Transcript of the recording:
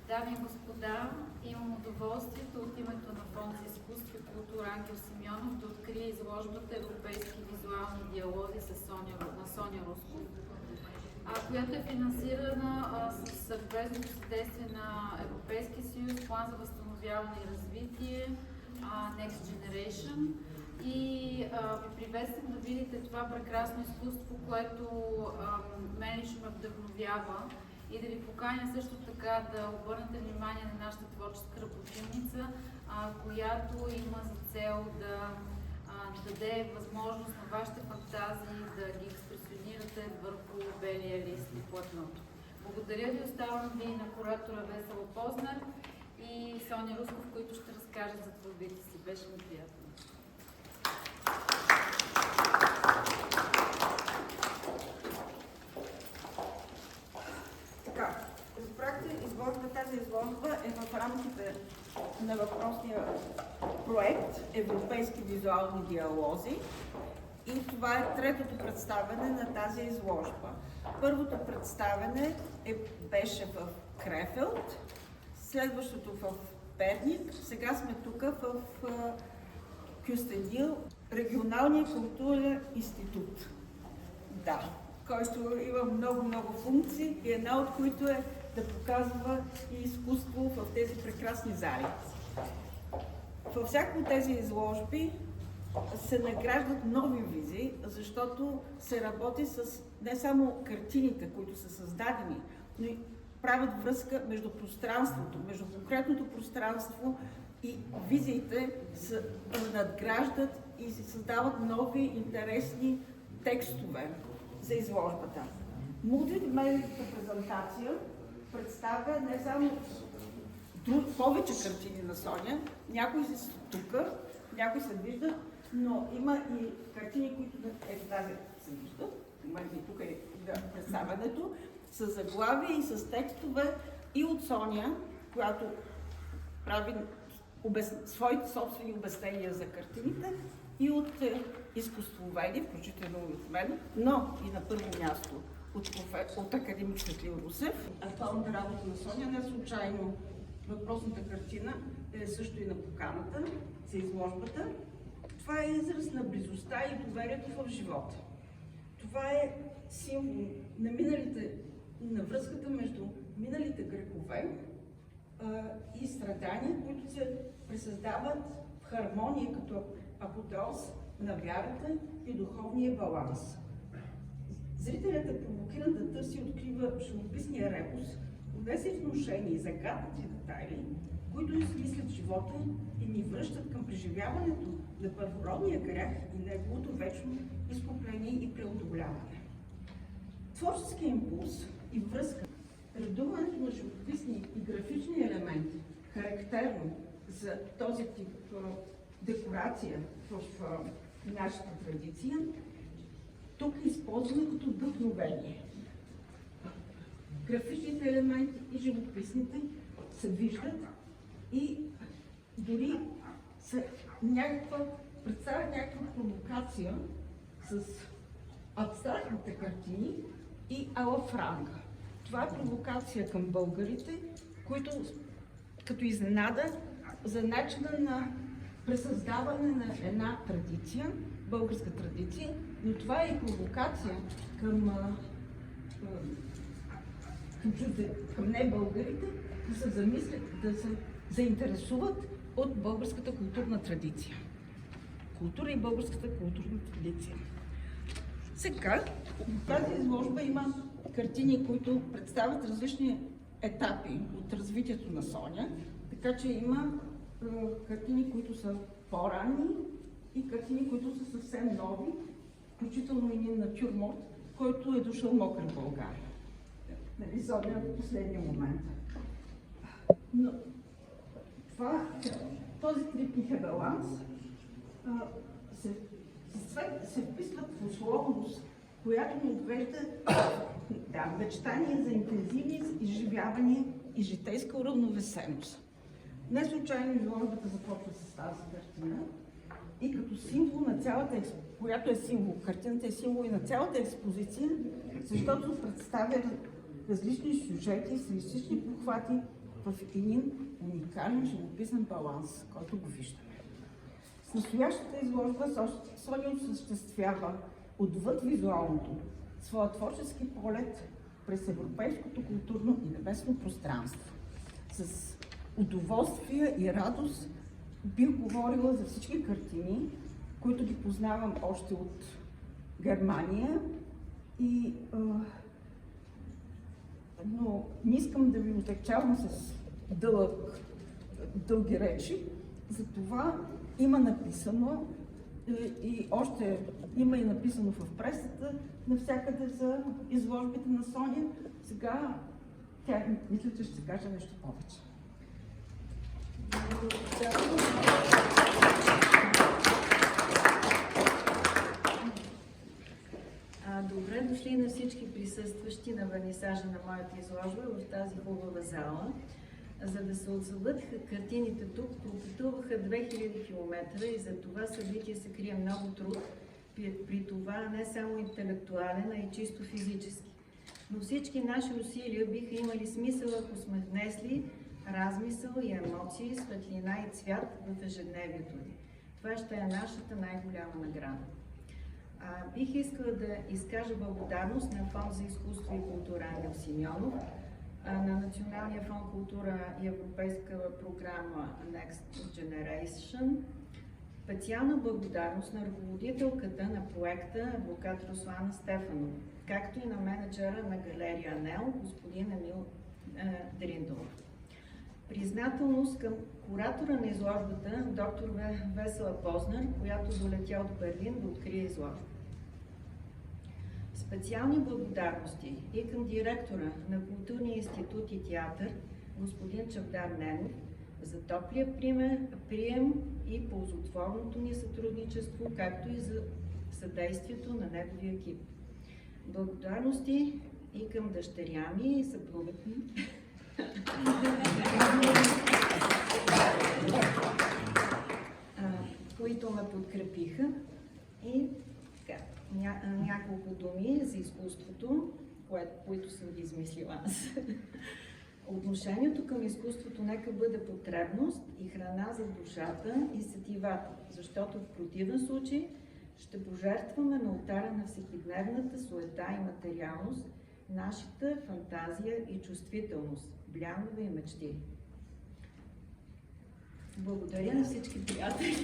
Дами и господа, имам удоволствието от името на Фонд за изкуство и култура Ангел Симеонов да открия изложбата Европейски визуални диалози на Соня Русков, която е финансирана с съвместното съдействие на Европейския съюз, План за възстановяване и развитие, Next Generation. И ви приветствам да видите това прекрасно изкуство, което мен ще ме вдъхновява, и да ви поканя също така да обърнете внимание на нашата творческа работилница, която има за цел да даде възможност на вашите фантазии да ги експресионирате върху белия лист и платното. Благодаря ви, оставам ви на куратора Весела Познер и Соня Русков, които ще разкажат за творбите си. Беше ми приятно. Тази изложба е в рамките на въпросния проект Европейски визуални диалози и това е третото представяне на тази изложба. Първото представяне беше в Крефелд, следващото в Перник, сега сме тук в Кюстендил, Регионалния културен институт. Да, който има много функции и една от които е да показва и изкуство в тези прекрасни зали. Във всяко от тези изложби се награждат нови визии, защото се работи с не само картините, които са създадени, но и правят връзка между пространството, между конкретното пространство и визиите се надграждат и се създават нови интересни текстове за изложбата. Мултимедийната презентация представя не само повече картини на Соня, някои са тук, някои се виждат, но има и картини, които тази се виждат, има и тук е представянето, с заглавия и с текстове и от Соня, която прави своите собствени обяснения за картините, и от изкуствоведи, включително и от мен, но и на първо място от академик Светлин Русев. Актуалната работа на Соня не случайно въпросната картина е също и на поканата за изложбата. Това е израз на близостта и доверието в живота. Това е символ на връзката между миналите грехове и страдания, които се пресъздават в хармония като апотеоз на вярата и духовния баланс. Зрителят е провокиран да търси и открива живописния ребус, внесе внушения и загаднати детайли, които измислят живота и ни връщат към преживяването на първородния грях и неговото вечно изкупление и преодоляване. Творчески импулс и връзка, редуването на живописни и графични елементи, характерно за този тип декорация в нашата традиция, тук е използваме като вдъхновение. Графичните елементи и живописните се виждат и дори представят някаква провокация с абстрактните картини и ала франга. Това е провокация към българите, които като изненада за начина на пресъздаване на една традиция, българска традиция, но това е и провокация към не българите да се замислят, да се заинтересуват от българската културна традиция. Култура и българската културна традиция. Сега, в тази изложба има картини, които представят различни етапи от развитието на Соня, така че има картини, които са по-ранни и картини, които са съвсем нови, включително и натюрморт, който е дошъл мокър в България. Нали, Соня в последния момент. Но този трип баланс се вписват в условност, която ни отвежда мечтание за интензивни изживявания и житейска уравновесеност. Не случайно изложбата започва с тази картина и като символ на цялата която е символ, картината е символ и на цялата експозиция, защото представя различни сюжети, стилистични похвати в в един уникален живописен баланс, който го виждаме. С настоящата изложба Соня осъществява отвъд визуалното своя творчески полет през европейското културно и небесно пространство. С удоволствие и радост бих говорила за всички картини, които ги познавам още от Германия, но не искам да ви отегчавам с дълги речи, затова има написано и още има и написано в пресата навсякъде за изложбите на Соня. Сега тя мисля, че ще каже нещо повече. Добре дошли на всички присъстващи на вернисажа на моята изложба в тази хубава зала. За да се отзоват картините тук, пропътуваха 2000 км и за това събитие се крие много труд, при това не само интелектуален, а и чисто физически. Но всички наши усилия биха имали смисъл, ако сме внесли размисъл и емоции, светлина и цвят в ежедневието ни. Това ще е нашата най-голяма награда. Бих искала да изкажа благодарност на Фонд за изкуство и култура Ангел Симеонов, на Националния фонд култура и европейска програма Next Generation. Специална благодарност на ръководителката на проекта адвокат Руслана Стефанова, както и на менеджера на галерия Анел, господин Емил Дриндолов. Признателност към куратора на изложбата, доктор Весела Познер, която долетя от Берлин да открие изложба. Специални благодарности и към директора на Културния институт и театър, господин Чавдар Ненов, за топлия прием и ползотворното ни сътрудничество, както и за съдействието на неговия екип. Благодарности и към дъщеря ми и съпругът ми, които ме подкрепиха, и така, няколко думи за изкуството, които съм ги измислила аз. Отношението към изкуството нека бъде потребност и храна за душата и сетивата, защото в противен случай ще пожертваме на олтара на всекидневната суета и материалност нашата фантазия и чувствителност, блянове и мечти. Благодаря на всички приятели.